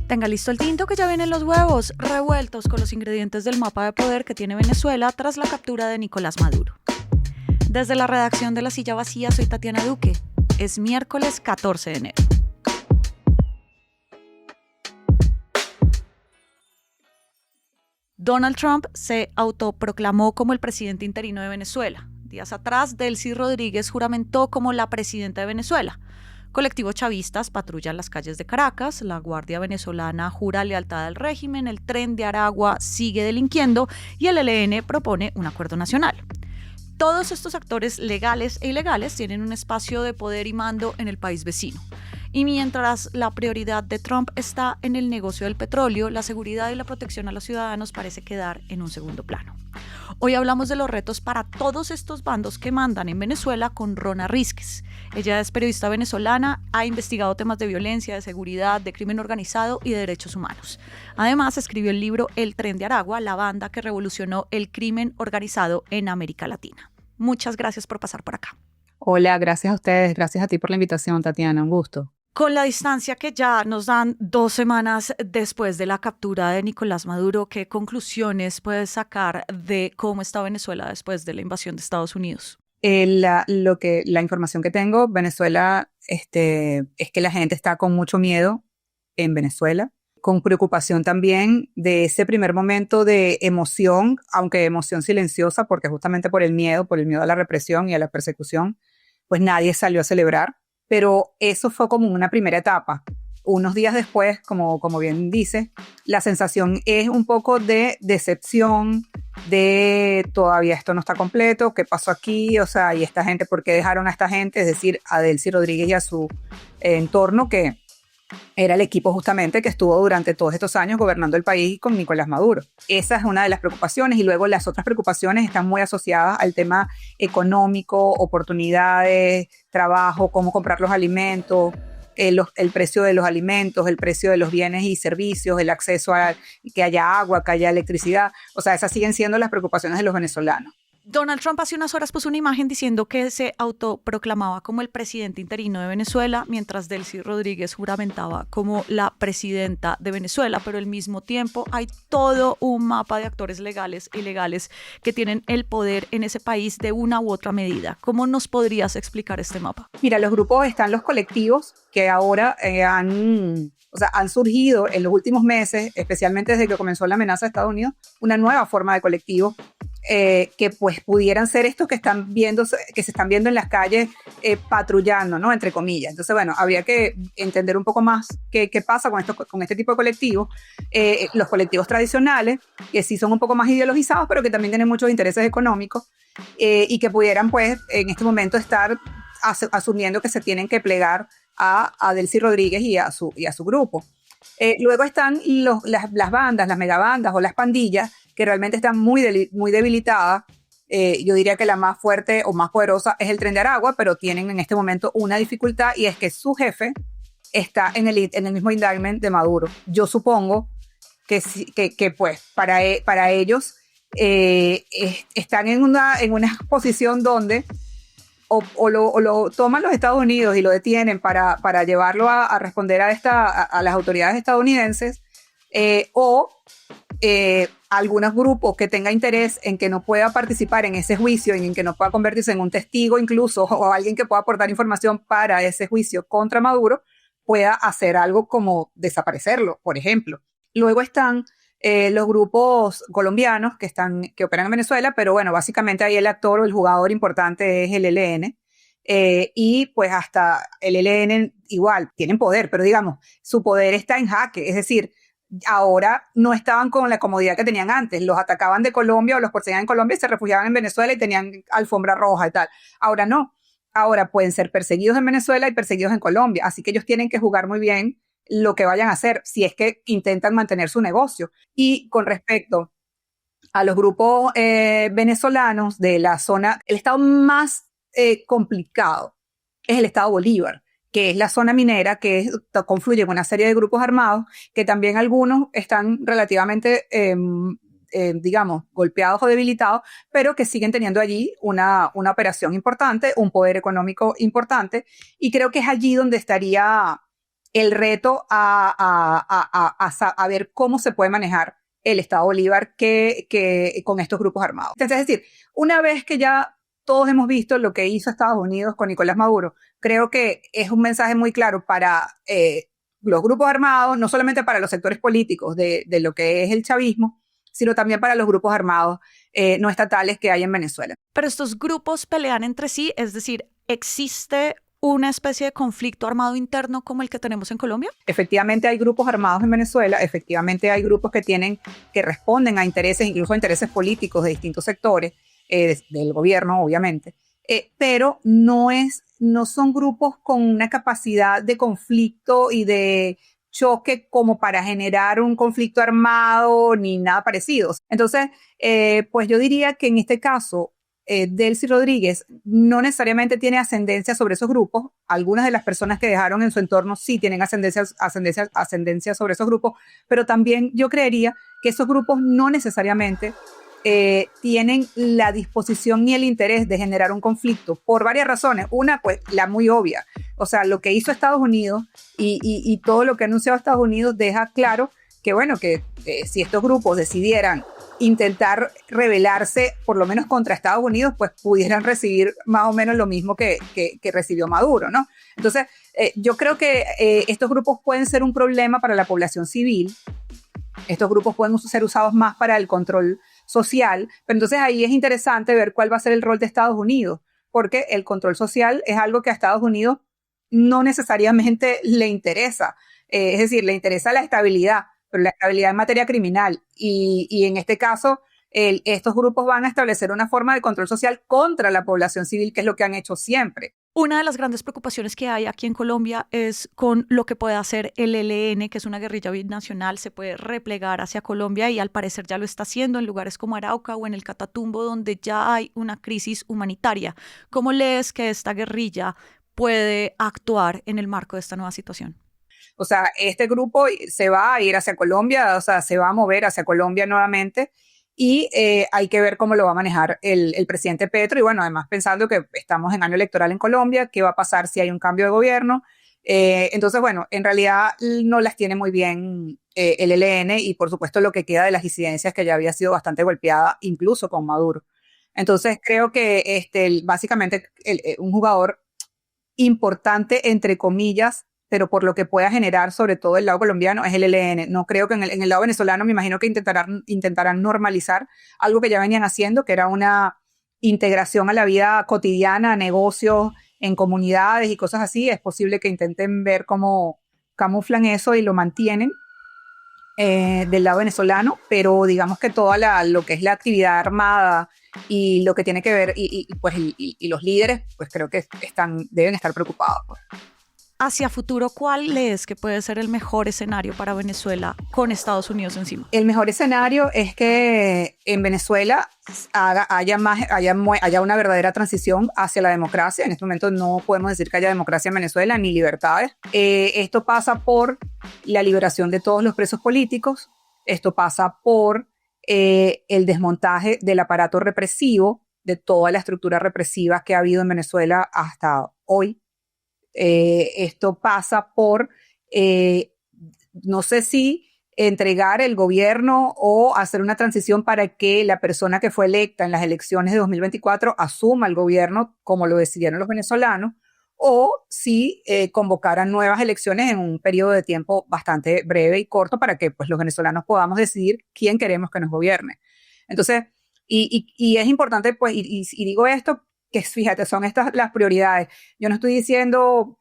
Tenga listo el tinto que ya vienen los huevos revueltos con los ingredientes del mapa de poder que tiene Venezuela tras la captura de Nicolás Maduro. Desde la redacción de La Silla Vacía soy Tatiana Duque. Es miércoles 14 de enero. Donald Trump se autoproclamó como el presidente interino de Venezuela. Días atrás, Delcy Rodríguez juramentó como la presidenta de Venezuela. Colectivos chavistas patrullan las calles de Caracas, la Guardia Venezolana jura lealtad al régimen, el Tren de Aragua sigue delinquiendo y el ELN propone un acuerdo nacional. Todos estos actores legales e ilegales tienen un espacio de poder y mando en el país vecino. Y mientras la prioridad de Trump está en el negocio del petróleo, la seguridad y la protección a los ciudadanos parece quedar en un segundo plano. Hoy hablamos de los retos para todos estos bandos que mandan en Venezuela con Rona Rísquez. Ella es periodista venezolana, ha investigado temas de violencia, de seguridad, de crimen organizado y de derechos humanos. Además, escribió el libro El Tren de Aragua, la banda que revolucionó el crimen organizado en América Latina. Muchas gracias por pasar por acá. Hola, gracias a ustedes, gracias a ti por la invitación, Tatiana, un gusto. Con la distancia que ya nos dan 2 semanas después de la captura de Nicolás Maduro, ¿qué conclusiones puedes sacar de cómo está Venezuela después de la invasión de Estados Unidos? La información que tengo, Venezuela, es que la gente está con mucho miedo en Venezuela, con preocupación también de ese primer momento de emoción, aunque emoción silenciosa, porque justamente por el miedo a la represión y a la persecución, pues nadie salió a celebrar. Pero eso fue como una primera etapa. Unos días después, como bien dice, la sensación es un poco de decepción, de todavía esto no está completo, ¿qué pasó aquí? O sea, ¿y esta gente, por qué dejaron a esta gente? Es decir, a Delcy Rodríguez y a su entorno, que era el equipo justamente que estuvo durante todos estos años gobernando el país con Nicolás Maduro. Esa es una de las preocupaciones, y luego las otras preocupaciones están muy asociadas al tema económico, oportunidades, trabajo, cómo comprar los alimentos, el precio de los alimentos, el precio de los bienes y servicios, el acceso a que haya agua, que haya electricidad. O sea, esas siguen siendo las preocupaciones de los venezolanos. Donald Trump hace unas horas puso una imagen diciendo que se autoproclamaba como el presidente interino de Venezuela, mientras Delcy Rodríguez juramentaba como la presidenta de Venezuela, pero al mismo tiempo hay todo un mapa de actores legales e ilegales que tienen el poder en ese país de una u otra medida. ¿Cómo nos podrías explicar este mapa? Mira, los grupos están los colectivos que ahora han surgido en los últimos meses, especialmente desde que comenzó la amenaza de Estados Unidos, una nueva forma de colectivo que pues pudieran ser estos que se están viendo en las calles patrullando, ¿no? Entre comillas. Entonces, bueno, habría que entender un poco más qué pasa con este tipo de colectivos. Los colectivos tradicionales, que sí son un poco más ideologizados, pero que también tienen muchos intereses económicos y que pudieran, pues, en este momento estar asumiendo que se tienen que plegar a Delcy Rodríguez y a su grupo. Luego están las bandas, las megabandas o las pandillas, que realmente están muy debilitadas. Yo diría que la más fuerte o más poderosa es el Tren de Aragua, pero tienen en este momento una dificultad, y es que su jefe está en el mismo indictment de Maduro. Yo supongo que pues para ellos están en una posición donde o lo toman los Estados Unidos y lo detienen para llevarlo a responder a las autoridades estadounidenses, o algunos grupos que tengan interés en que no pueda participar en ese juicio y en que no pueda convertirse en un testigo incluso, o alguien que pueda aportar información para ese juicio contra Maduro, pueda hacer algo como desaparecerlo, por ejemplo. Luego están los grupos colombianos que operan en Venezuela, pero bueno, básicamente ahí el actor o el jugador importante es el ELN, y pues hasta el ELN igual tienen poder, pero digamos, su poder está en jaque, es decir, ahora no estaban con la comodidad que tenían antes, los atacaban de Colombia o los perseguían en Colombia y se refugiaban en Venezuela y tenían alfombra roja y tal. Ahora no, ahora pueden ser perseguidos en Venezuela y perseguidos en Colombia, así que ellos tienen que jugar muy bien lo que vayan a hacer, si es que intentan mantener su negocio. Y con respecto a los grupos venezolanos de la zona, el estado más complicado es el estado Bolívar, que es la zona minera, que confluye con una serie de grupos armados, que también algunos están relativamente, digamos, golpeados o debilitados, pero que siguen teniendo allí una operación importante, un poder económico importante, y creo que es allí donde estaría el reto a ver cómo se puede manejar el Estado Bolívar que con estos grupos armados. Entonces, es decir, una vez que ya todos hemos visto lo que hizo Estados Unidos con Nicolás Maduro, creo que es un mensaje muy claro para los grupos armados, no solamente para los sectores políticos de lo que es el chavismo, sino también para los grupos armados no estatales que hay en Venezuela. Pero estos grupos pelean entre sí, es decir, ¿existe una especie de conflicto armado interno como el que tenemos en Colombia? Efectivamente hay grupos armados en Venezuela, efectivamente hay grupos que responden a intereses, incluso a intereses políticos de distintos sectores del gobierno, obviamente, pero no son grupos con una capacidad de conflicto y de choque como para generar un conflicto armado ni nada parecido. Entonces, pues yo diría que en este caso, Delcy Rodríguez no necesariamente tiene ascendencia sobre esos grupos. Algunas de las personas que dejaron en su entorno sí tienen ascendencia sobre esos grupos, pero también yo creería que esos grupos no necesariamente tienen la disposición ni el interés de generar un conflicto por varias razones. Una, pues la muy obvia. O sea, lo que hizo Estados Unidos y todo lo que ha anunciado Estados Unidos deja claro que, bueno, que si estos grupos decidieran intentar rebelarse, por lo menos contra Estados Unidos, pues pudieran recibir más o menos lo mismo que recibió Maduro, ¿no? Entonces, yo creo que estos grupos pueden ser un problema para la población civil. Estos grupos pueden ser usados más para el control social, pero entonces ahí es interesante ver cuál va a ser el rol de Estados Unidos, porque el control social es algo que a Estados Unidos no necesariamente le interesa, es decir, le interesa la estabilidad, pero la estabilidad en materia criminal, y en este caso estos grupos van a establecer una forma de control social contra la población civil, que es lo que han hecho siempre. Una de las grandes preocupaciones que hay aquí en Colombia es con lo que puede hacer el ELN, que es una guerrilla binacional, se puede replegar hacia Colombia y al parecer ya lo está haciendo en lugares como Arauca o en el Catatumbo, donde ya hay una crisis humanitaria. ¿Cómo lees que esta guerrilla puede actuar en el marco de esta nueva situación? O sea, este grupo se va a ir hacia Colombia, o sea, se va a mover hacia Colombia nuevamente. Y hay que ver cómo lo va a manejar el presidente Petro. Y bueno, además pensando que estamos en año electoral en Colombia, ¿qué va a pasar si hay un cambio de gobierno? Entonces, bueno, en realidad no las tiene muy bien el ELN y por supuesto lo que queda de las disidencias que ya había sido bastante golpeada, incluso con Maduro. Entonces, creo que básicamente un jugador importante, entre comillas, pero por lo que pueda generar, sobre todo el lado colombiano, es el ELN. No creo que en el lado venezolano, me imagino que intentarán normalizar algo que ya venían haciendo, que era una integración a la vida cotidiana, a negocios, en comunidades y cosas así. Es posible que intenten ver cómo camuflan eso y lo mantienen del lado venezolano, pero digamos que toda lo que es la actividad armada y lo que tiene que ver, y los líderes, pues creo que deben estar preocupados. Pues. Hacia futuro, ¿cuál lees que puede ser el mejor escenario para Venezuela con Estados Unidos encima? El mejor escenario es que en Venezuela haya una verdadera transición hacia la democracia. En este momento no podemos decir que haya democracia en Venezuela ni libertades. Esto pasa por la liberación de todos los presos políticos. Esto pasa por el desmontaje del aparato represivo, de toda la estructura represiva que ha habido en Venezuela hasta hoy. Esto pasa por, no sé si entregar el gobierno o hacer una transición para que la persona que fue electa en las elecciones de 2024 asuma el gobierno como lo decidieron los venezolanos, o si convocaran nuevas elecciones en un periodo de tiempo bastante breve y corto para que pues, los venezolanos podamos decidir quién queremos que nos gobierne. Entonces, y es importante, pues, y digo esto, que fíjate, son estas las prioridades. Yo no estoy diciendo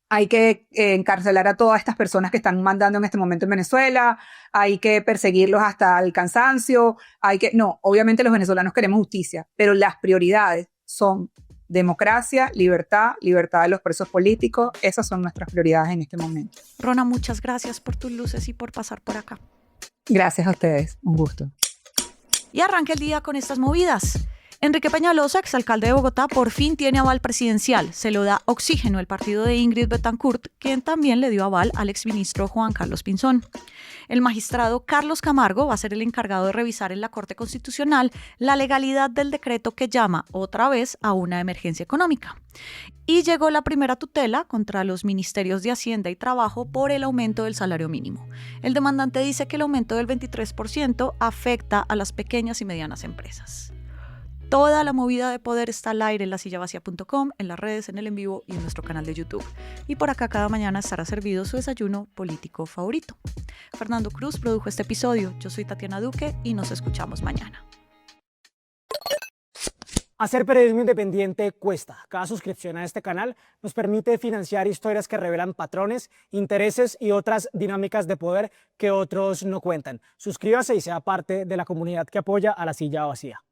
hay que encarcelar a todas estas personas que están mandando en este momento en Venezuela, hay que perseguirlos hasta el cansancio, no, obviamente los venezolanos queremos justicia, pero las prioridades son democracia, libertad de los presos políticos, esas son nuestras prioridades en este momento. Rona, muchas gracias por tus luces y por pasar por acá. Gracias a ustedes, un gusto. Y arranca el día con estas movidas. Enrique Peñalosa, exalcalde de Bogotá, por fin tiene aval presidencial. Se lo da Oxígeno, el partido de Ingrid Betancourt, quien también le dio aval al exministro Juan Carlos Pinzón. El magistrado Carlos Camargo va a ser el encargado de revisar en la Corte Constitucional la legalidad del decreto que llama otra vez a una emergencia económica. Y llegó la primera tutela contra los ministerios de Hacienda y Trabajo por el aumento del salario mínimo. El demandante dice que el aumento del 23% afecta a las pequeñas y medianas empresas. Toda la movida de poder está al aire en lasillavacia.com, en las redes, en el en vivo y en nuestro canal de YouTube. Y por acá cada mañana estará servido su desayuno político favorito. Fernando Cruz produjo este episodio. Yo soy Tatiana Duque y nos escuchamos mañana. Hacer periodismo independiente cuesta. Cada suscripción a este canal nos permite financiar historias que revelan patrones, intereses y otras dinámicas de poder que otros no cuentan. Suscríbase y sea parte de la comunidad que apoya a La Silla Vacía.